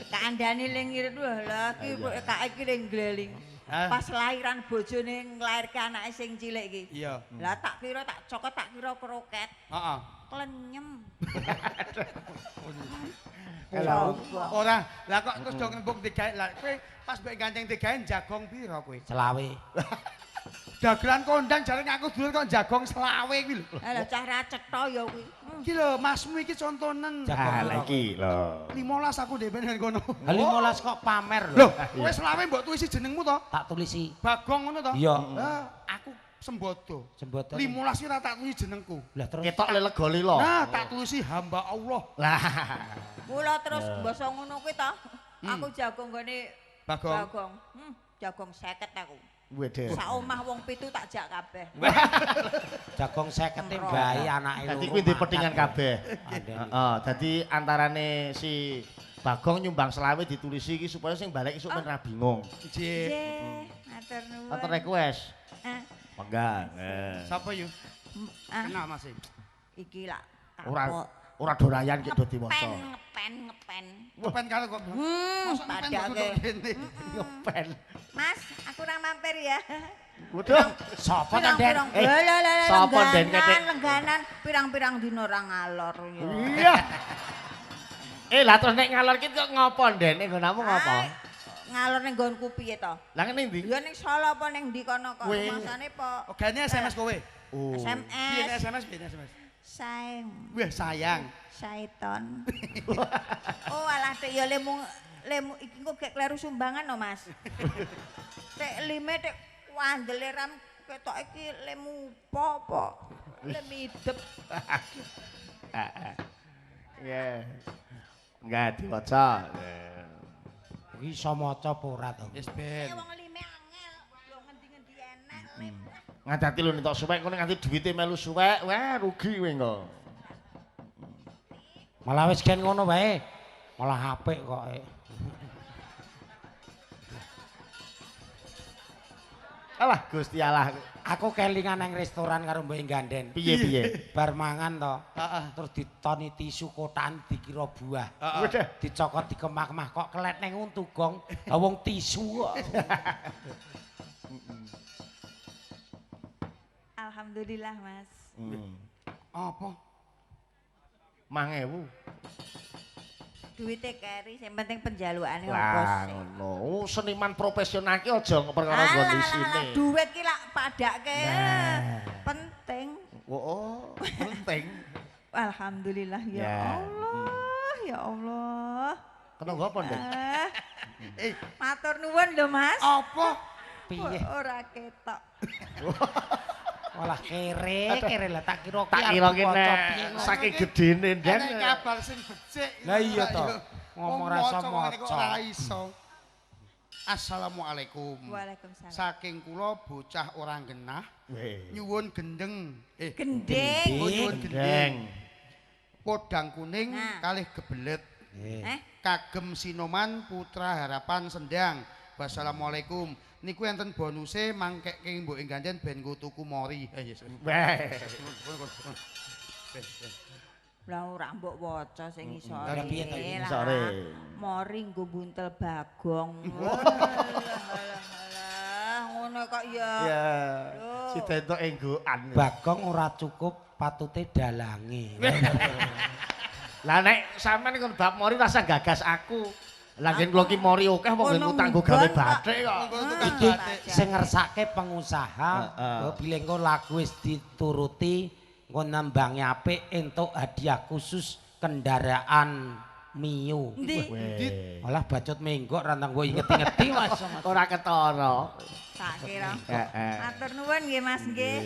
Kandhane ling ngirit lha iki kae iki ling gleling. Hah? Pas lahiran bojone nglairke anake sing cilik iki. Iya. Lah tak kira tak cokot tak kira kroket. Heeh. Klenyem. Halo. Ora, lah kok terus do ngembung digawe lah kowe pas mbek ganteng digawe jagong pira kowe? Selawe. Dagelan kondang jarene aku dulur kok jagong selawe kuwi lho. Lah cah ra cetha ya kuwi. Iki lho masmu iki contonen. Jagong Lah iki lho. 15 aku dhewe nang kono. Lah 15 kok pamer Lho, lho. kowe selawe mbok tuisi jenengmu to? Tak tulisi. Bagong ngono to? Iya. Lah, aku sembodo. Sembodo. 15 ora tak tulisi jenengku. Lah terus Ketok lega lila. Nah, tak tulisi hamba Allah. Lah. Mula terus basa ngono kuwi to. Aku jago nggone Bagong. Bagong. Jagong 50 aku. Wede. Sak omah wong 7 tak jak kabeh. jagong 50 e mbae anake loro. Dadi kuwi di petingan mantap. kabeh. Ada. Heeh, dadi antarane si Bagong nyumbang selawe ditulisi iki supaya sing balik isuk men ra bingung. Nggih. Nggih, matur nuwun. Matur request. Eh, Menggan. Sapa yu? ah, Kenal Mas. iki lak Ora kapok. ora dorayan ki do diwaca. Ngepen. Ngepen karo kok. Masa ngepen kok Padake. kene. Ngepen. Mas, aku ora mampir ya. Waduh. Sapa to, Den? Pirang-pirang. Eh, Lah, sapa, Den, lengganan, ketik? lengganan pirang-pirang dina ora ngalor ya. Iya. Lah terus nek ngalor ki kok ngopo, Den? Nggonamu ngopo? Ay, ngalor ning nggonku piye to? Lah ngene ndi? Ya ning Solo apa ning ndi kono kok Weh. masane po Ogane SMS kowe. Oh. Piye SMS. SMS piye SMS? Sayang, Wah, sayang. Saiton. Oh alah Dek ya lemu iki kok gek kleru sumbangan no Mas. Tek lime tek wandele ram ketok iki lemu apa? Lemidep. Ya. Enggak diwaca. Iki iso maca apa ora to? Wis ben. Wong lime angel. Lho ngendi-ngendi enak lip. Ngadati lho entuk suwek kono nganti duwite melu suwek, wah rugi kowe engko. Malah wis gen ngono wae. Malah apik kok. Alah Gusti Allah. Aku kelingan nang restoran karo Mbak Ganden. Piye? Bar mangan to. Heeh. Terus ditoni tisu kotaan dikira buah. Waduh. Dicokot dikemah-kemah kok kelet nang untu gong. Ha wong tisu kok. Alhamdulillah, Mas. Apa? 5.000. Duite keri, sing penting penjalukane Wah, apa sih? ngono. Seniman profesional ki aja perkara kondisine. Duit ki lak padake. Penting. Oh, penting. Alhamdulillah ya Ya. Allah, ya Allah. Kena ngapa, Ndek? Matur nuwun lho, Mas. Apa? Piye? Ora ketok. Malah kere lah tak kira Tak kira ki nek saking gedene, Den. Nek kabar sing becik. Lah iya to. Ngomong rasa maca. maca. Ora iso. Assalamualaikum. Waalaikumsalam. Saking kula bocah orang genah nyuwun gendeng. Gendeng. Nyuwun Gendeng. gendeng. Podang kuning Nah. kalih gebelet. Kagem Sinoman Putra Harapan Sendang. Wassalamualaikum. Niku enten bonuse mangkeke Mbok Ganden ben nggo tuku mori. Lah ora mbok waca sing isore. Lah piye to iki isore? Mori nggo buntel bagong. Alah, ngono kok ya. Ya. Loh. Si Dento enggoan. Bagong ora cukup patute dalange. Lah nek sampean kon bab mori rasa gagas aku. Lah yen kula ki mori akeh wong Ono ngutang nggo gawe nggon, bathik kok. Iki sing ngersake pengusaha, bilih engko laku wis dituruti, engko nambangi apik entuk hadiah khusus kendaraan Mio. Ndi? Malah bacut menggok rantang gue ingeti-ngeti Mas. Ora ketara. Tak kira. Heeh. Matur nuwun nggih Mas nggih.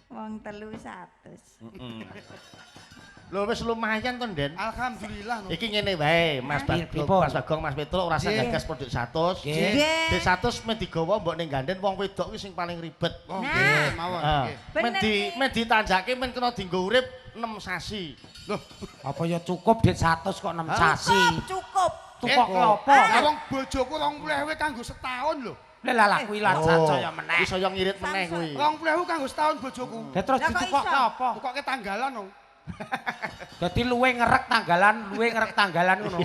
Wong 300. Lho wis lumayan to, Den. Alhamdulillah. Iki ngene wae, Mas Pripun? Mas Bagong, Mas Petruk ora usah gagas produk 100. Nggih. Nggih. Di 100 men digawa mbok ning Ganden wong wedok kuwi sing paling ribet. Oh, Nah. nggih, mawon nggih. Men Bener, nggih. men ditanjake men kena dienggo urip 6 sasi. Loh, Apa ya cukup dit 100 kok 6 sasi. Cukup. Tukok klopo. lah wong bojoku 20.000 kanggo setahun lho. Lah kuwi lan saca ya meneh. Iso yo ngirit meneh kuwi. 20.000 kanggo setahun bojoku. Lah terus Lah kok ditukokke iso? apa? Pokoke tanggalan lho. Dadi luwe ngerek tanggalan ngono.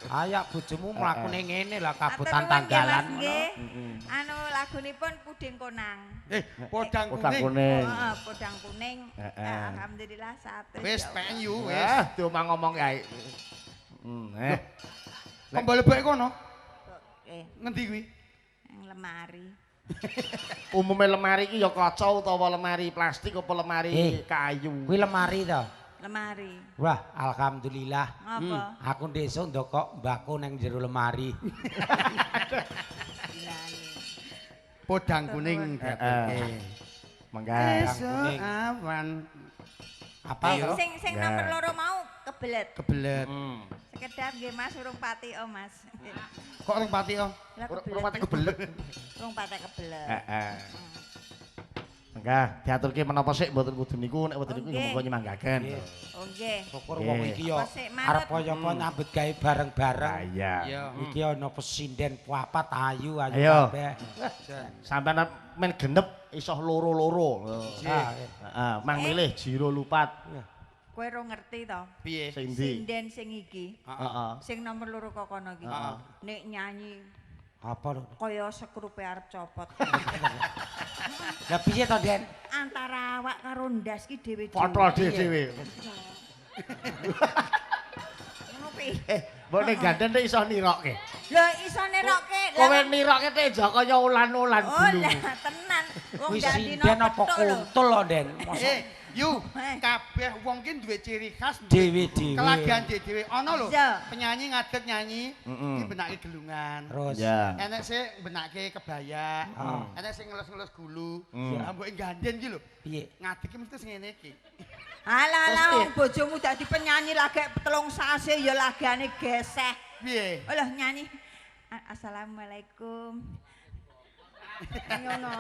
Ayak bojomu mlakune ngene lah kabutan tanggalan ngono. Anu lagunipun Puding Konang. Podang Podang kuning. kuning. Heeh, Podang Kuning. Heeh. Ya, alhamdulillah 100. Wis ya Allah. penyu wis. Wah, diomong ngomong kae. Kok balik kono? Eh, Ngendi kuwi? yang lemari. Umume lemari iki ya kaca utawa lemari plastik apa lemari kayu. Kuwi lemari to. Lemari. Wah, alhamdulillah. Apa? Aku ndesuk ndokok mbako nang jero lemari. Bilane. Podang kuning Heeh. Mangga. Esok awan Apa yo? Sing nomor loro mau kebelet. kebelet. Sekedap nggih Mas urung pati Mas. Kok orang pati oh? Lah Ora pati kebelet. Urung pati kebelet. Heeh. Mangga diaturke menapa sik mboten kudu niku nek mboten niku Nggih. monggo nyemanggaken. Oh nggih. Syukur wong iki yo Apa sik manut? arep kaya apa nyambut gawe bareng-bareng. Iya. Iya. Iki ana pesinden papat ayu Ayo. kabeh. Sampeyan men genep iso loro-loro. Ah, Heeh, mang milih jiro lupat. Kowe ora ngerti to? Piye? Sing ndi? Sinden sing iki. Heeh. Sing nomor loro kok kono iki. Nek nyanyi Apa lho? kaya sekrupe arep copot. Lah piye to, Den? Antara awak karo ndas ki dhewe-dhewe. Kontrol dhewe. Ngono piye? Mbok ning Ganden nek iso nirokke. Lho iso nerokke. Kowe nirokke teja kaya ulan-ulan Oh dulu. lah tenan. Wong Kuwi dadi sinden apa kuntul lho, Den? Mosok Yu, kabeh wong ki duwe ciri khas Dewe-dewe. kelagian dhewe. Ana lho, Iya. penyanyi ngadeg nyanyi iki benake gelungan. Terus Enek sing benake kebaya, enek sing ngelus-ngelus gulu. Mbok gandhen iki lho. piye? Ngadeg ki mesti sing ngene iki. Alah wong bojomu dadi penyanyi lagi telung sase ya lagane geseh. Piye? Olah nyanyi. Assalamualaikum. Ngono.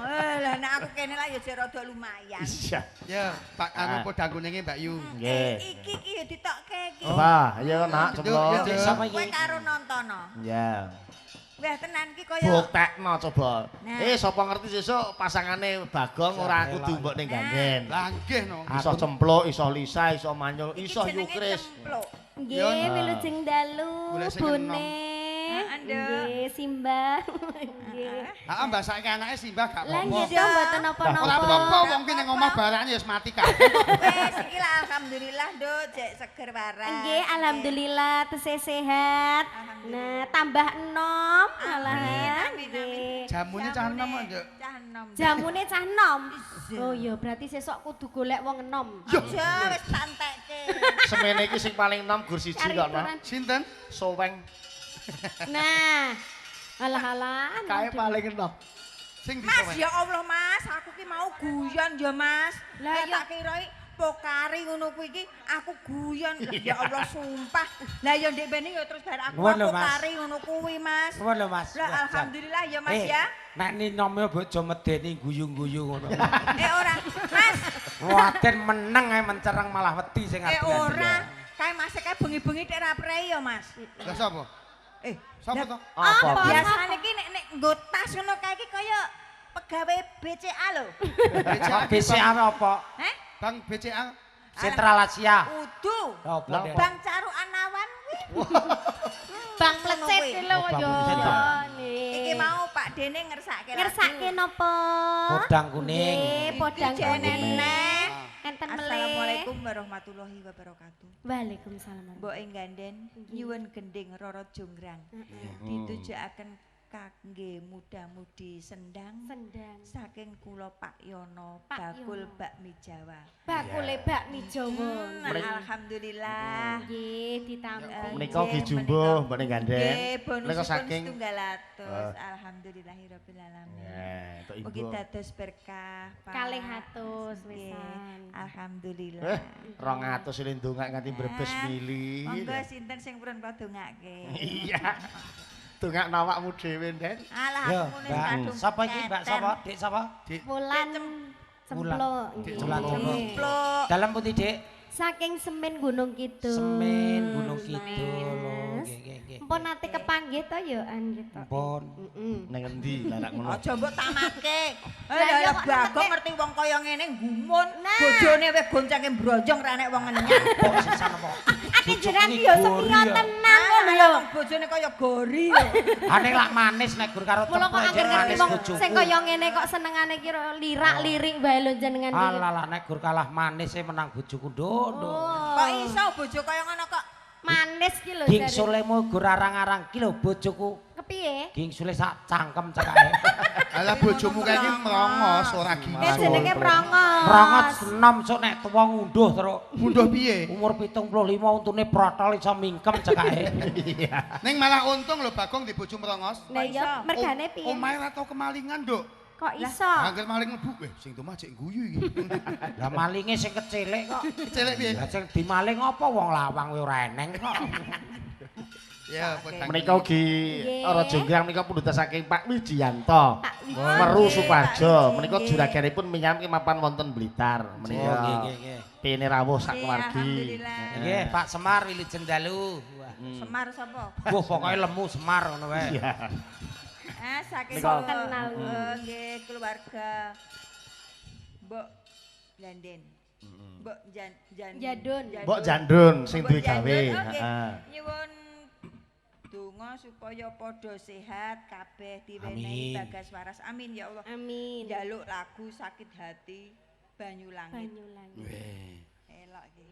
Lah nek aku kene lah ya jek rada lumayan. Iya. Ya, Pak anu padha gunenge Mbak Yu. Nggih. Iki ya ditokke iki. Wah, ayo nak Yuk, coba. yuk. Sama Kowe iki. karo nontono. Ya. Wah tenan ki kaya Buktekno coba. Nah. Sapa ngerti sesuk pasangane Bagong ora kudu mbok ning ganden. Lah nggih no. Iso cempluk, iso lisa, iso manyul, iso yukris. Nggih, wilujeng dalu, Golek sing Bone. Heeh, Nduk. Nggih, Simbah. Nggih. Heeh, mbasake anake simbah gak Lah apa-apa. nggih to mboten napa-napa. Ora apa-apa wong ki ning omah barane ya wis mati kabeh. Wes iki lah alhamdulillah Nduk jek seger waras. Nggih, alhamdulillah tesih sehat. Nah, tambah enom malahan. Amin, amin. Nggih. Jamune cah enom kok, Nduk. Cah enom. Jamune cah enom. Oh iya, berarti sesuk kudu golek wong enom. Aja wis santekke. Semene iki sing paling enom gur siji Cari kok, Nak. aturan. Sinten? Soweng Nah, alah-alah. kae paling enom. Sing Mas disowen. ya Allah Mas, aku ki mau guyon ya Mas. Lah, Lah ya. tak kira pokari ngono kuwi iki aku guyon. Ya Allah sumpah. Lah ya ndek bene ya terus bar aku Ngono, Mas. pokari ngono kuwi Mas. Ngono lho Mas. Lah alhamdulillah ya Mas ya. Nek ninome bojo medeni guyu-guyu ngono. Ora, Mas. Waden meneng ae mencereng malah wedi sing Ora. Kae Mas kae bengi-bengi tek ra prei ya Mas. Lah sapa? Sapa to? Apa? Biasane ki nek nggo tas ngono kae iki kaya pegawai BCA lho. BCA apa? Heh? Bang BCA Sentral Asia. Udu. Apa Lah, Dek? Bang Caru Anawan kuwi. Bang plecet kuwi. iki lho Oh, Bang yo. Plecet, Bang. Nggih. Iki mau Pak Dene ngersake lagu. ngersake napa? Podang kuning. Nggih, podang Iki jene kuning. neh. Enten meleh. Assalamualaikum warahmatullahi wabarakatuh. Waalaikumsalam. Mbok ing ganden nyuwun gending Roro Jonggrang. Ditujukaken kangge muda-mudi sendang Sendang. saking kula Pak Yono Pak bakul Yono. bakmi Jawa. Bakule bakmi Jawa. Alhamdulillah. Nggih, ditampi. Menika ugi jumbo mbok ning ganden. Nggih, Menika bonusipun saking setunggal atus. Alhamdulillahirabbil alamin. entuk Mugi ibu. dados berkah Pak. Kalih atus Nggih, wisan. alhamdulillah. 200 ini ndongak nganti brebes mili. Monggo sinten sing purun kula dongake. Iya. Dongak awakmu dhewe, Den. Alah Yo, aku muni Mbak. kadung Sapa iki, Mbak? keten. Sapa? Dik sapa? Wulan cempluk. Dik Nggih. Cempluk. Cempluk. Dalam putih, Dik. Saking Semen Gunung Kidul. Semen Gunung Mas. Kidul. Nggih, nggih, nggih. Mpun nate kepanggih to ya an gitu. Ampun. Ning endi lah nak ngono. Aja mbok tamake. Lah, iya Lah kok Bagong tamake. ngerti wong kaya ngene gumun. Nah. Bojone wis goncenge brojong ra nek wong enyang. Kok sisan apa? Ati jiran ki ya sepiro tenan ngono lho. Wong bojone kaya gori lho. Ane lak manis nek gur karo Mula kok cempluk angger jen ngerti manis wong bojoku. sing kaya ngene kok senengane kira lirak-lirik wae lho jenengan iki. Alah lah nek gur kalah manis e menang bojoku ndondo. Kok iso bojo kaya ngono kok. Manis ki lho Ging jare. sulemu gur arang-arang ki lho bojoku. Kepiye? Ging sule sak cangkem cekae. Alah bojomu kae iki mrongos ora Eh gingsul. jenenge prongos. Rongot enom sok nek tuwa ngunduh terus. Munduh piye? Umur 75 untune protol iso mingkem cekae. Ning malah untung lho Bagong di bojo mrongos. Lah iya mergane piye? Omahe ora tau kemalingan, Nduk. Kok iso? Angger maling mlebu, sing domah cek guyu iki. Lah malinge sing kecilik kok. Cilik piye? Lah sing dimaling apa wong lawang kuwi ora eneng kok. Ya, pedang. Menika ugi Ora Jonggrang menika pundhutan saking Pak Wijiyanto. Pak Wiji. Meru Suparjo. Pak Menika Wiji. juraganipun minyami mapan wonten Blitar. Oh Menika nggih nggih nggih. pene rawuh sak Nggih, keluargi. alhamdulillah. Nggih, Pak Semar Wilujeng Dalu. Wah. Semar sapa? Wah, pokoke lemu Semar ngono wae. Iya. Saking Nika- kenal nggih keluarga Mbok Janden. Mbok Jadun. Mbok Jandun sing duwe Mbok gawe. Jandun, oke. Heeh. Nyuwun donga supaya padha sehat kabeh Amin. diwenehi bagas waras. Amin ya Allah. Amin. Njaluk lagu sakit hati banyu langit. Banyulangi. Weh. Elok iki.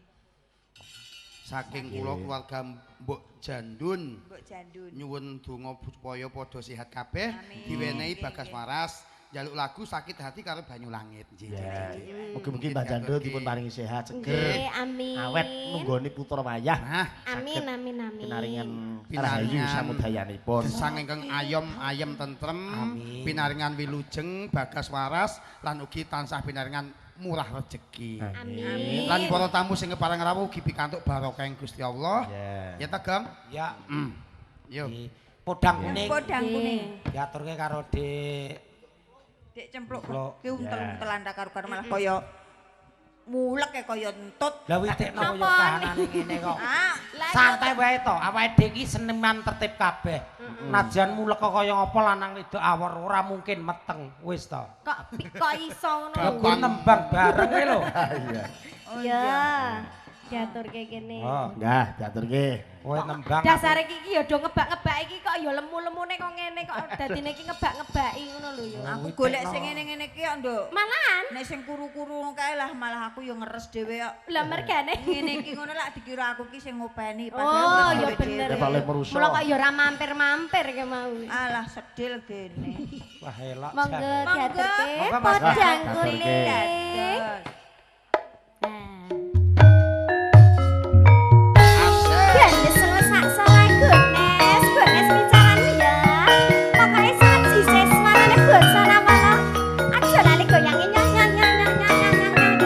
Saking kula keluarga Mbok Jandun Mbok Jandun. nyuwun donga supaya padha sehat kabeh, Amin. diwenehi Nggih, bagas nggih. waras, jaluk lagu sakit hati karo banyu langit. Mugi-mugi Mbah Jando dipun paringi sehat seger. Nggih, amin. Awet nunggoni putra wayah. Nah, Amin, amin, amin. Pinaringan Pinaringan rahayu samudayanipun. gesang ingkang ayem tentrem, Amin. pinaringan wilujeng, bagas waras lan ugi tansah pinaringan murah rezeki. Amin. Lan para tamu sing kepareng rawuh ugi pikantuk barokah ing Gusti Allah. Ya ta, Gam? Ya. Yo. Di podang kuning. Podang kuning. Diaturke karo Dik. Dek cempluk Cempluk. ki untel-untelan ta karo malah kaya mulek kaya entut. Lah witekno koyo kahanane ngene kok. Ah, Santai wae to, awake dhewe iki seniman tertib kabeh. Najan mulek kaya ngapa lanang wedok awor ora mungkin meteng. Wis to. Kok iso ngono lho. Aku nembang bareng e lho. Ya. Diaturke kene. Oh, Nggah, diaturke. kowe nembang. Dasare iki ya do ngebak-ngebak iki kok ya lemu-lemune kok ngene kok dadine iki ngebak-ngebaki ngono lho ya. aku golek sing ngene-ngene ki kok, Nduk. Malahan Nek sing kuru-kuru kae lah malah aku ya ngeres dhewe kok. lah mergane. Ngene iki ngono lak dikira aku ki sing ngopeni Oh, padahal ya bener. Ya Pak Le merusa. Mula kok ya ora mampir-mampir ki mau. Alah sedil gene. Wah, elok. Monggo jan. diaturke Monggo, Mas. podang Diaturke. kuning. Dados. Gandhes selesak soleh gones, gones bicaran ya. Pokoke saji seswanane basa namana. Aja lali goyangi nyang nyang nyang nyang nyang nyang nyang.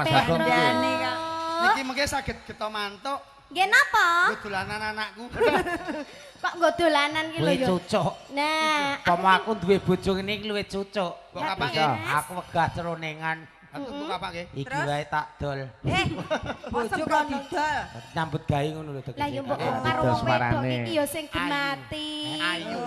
Mas Bagong iki. Dandani kok. Niki mengke saged kita mantuk Nggih napa? dolanan anakku. Kok nggo dolanan ki lho Luwih ya. cocok. Nah, Pomo aku duwe bojo ngene iki luwih cocok. Kok kapan Bisa, nggih? aku wegah ceronengan. Aduh kapan nggih? Iki Terus? wae tak dol. Bojo kok didol. Nyambut gawe ngono lho lah yo mbok Iya, karo didol wong wedok suarane. iki yo sing gemati. Ayu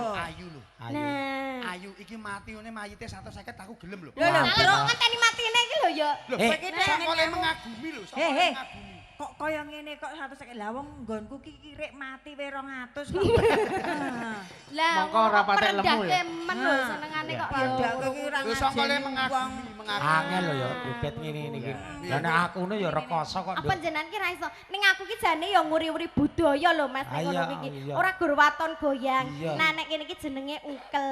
lho. Nah. Ayu iki mati ngene mayite 150 aku gelem lho. Lho lho. Lah kok ngenteni matine iki lho ya. Lho, Eh. kowe iki sangkole mengagumi lho, sangkole Heh, heh. mengagumi. Kok kaya ngene kok 150 lah wong nggonku ki kirek mati we 200 kok. Lah Mongko ora patek lemu ya? men lho senengane kok yo. Padahal ki ora Lho sangkole ngajeni mengagumi, mengagumi. Angel lho ya buket ngene iki. Lah nek aku ngono ya rekoso kok. Apa jenengan ki ra iso? Ning aku ki jane yo nguri-uri budaya lho Mas nek ngono Iya, iki. iya. Ora gur waton goyang. Iya. Nah nek kene iki jenenge ukel.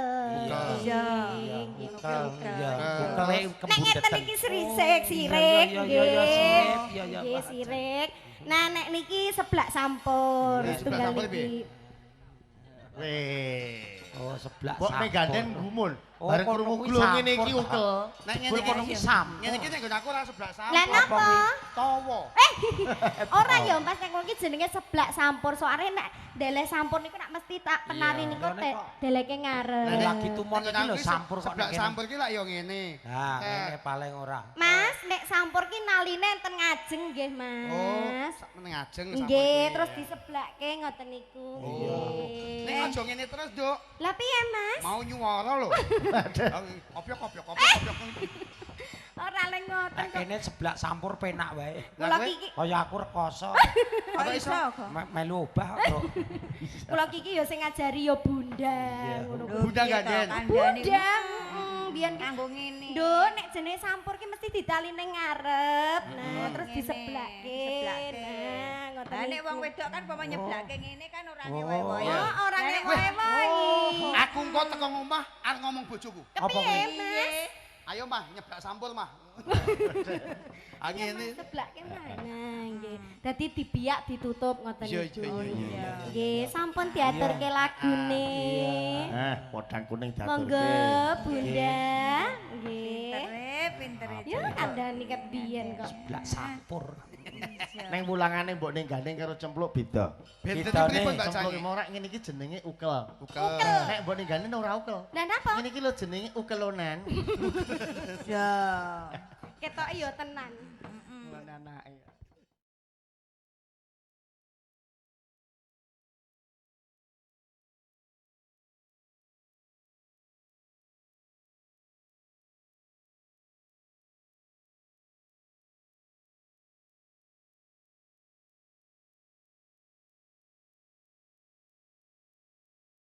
Iya. Iya, ukele Nek ngeten kebudeten. iki sirik, sirik Iya, iya, nggih. iya, sirik. Iya, iya, Nggih Pak. sirik. Nah nek niki seblak sampur Nah, seblak tunggal sampur niki. Weh. Oh, sebelah Mbok nek gandeng gumul. Oh, Bareng kono krungu kuwi glo ngene iki sampur, ukel. Nek Jebul kono kuwi sampur. Ngene iki nek nggon aku ora sebelah sampur. Lah napa? Tawa. Ora ya Mas nek ngono iki jenenge seblak sampur. Soale nek deleh sampur niku nak mesti tak penari niku Lah, nek kok- deleke ngarep. Lah, lagi tumon iki lho sampur kok sebelah nek kene. sampur ki lak yo ngene. Nah, ngene paling ora. Mas, nek sampur ki naline enten ngajeng nggih, Oh, Mas. sak meneng ajeng sampur. Nggih, ki. terus diseblake ngoten niku. Nek Nggih. aja ngene terus, Duk. Lah piye, Mas? Mau nyuwara lho. Kopiok. Ora leng ngoten Nek kok. kene sebelah sampur penak wae. Kula Lah, kiki, Kaya aku rekoso. Kok iso kok. Melu obah kok. kula kiki ya sing ngajari ya Bunda ngono kuwi. Bunda ganden. Bunda, biyen ki Kanggo ngene. Nduk, nek jenenge sampur ki mesti ditaline ngarep. Nah, terus Ngene, diseblake. diseblake. Nah, ngoten Lah nek niku. wong wedok kan pama nyeblake ngene kan ora Oh, ngewe-wewe. iya. Oh, ora Lah, nek ngewe-wewe. Aku engko teko omah arep ngomong bojoku. Apa Kepiye, kuwi? Mas? Ayo mah nyeblak sampur mah. Iya, Angene. Mas, seblake mana nggih. Dadi dibiak ditutup ngoten Iya, niku. iya, iya, iya. Nggih, sampun diaturke lagune. Podang kuning Monggo diaturke. Bunda. Nggih. Pintere. Ya kandhani ket biyen kok. Sebelah sampur. Neng wulangane mbok ning gandeng karo cempluk beda. Beda Kita pripun nih, Mbak Cempluk Cangi? morak ngene iki jenenge ukel. Ukel. Nek mbok ning gandeng ora ukel. Lah napa? Ngene iki lho jenenge ukelonan. Ya. Ketok ya tenan. Anake.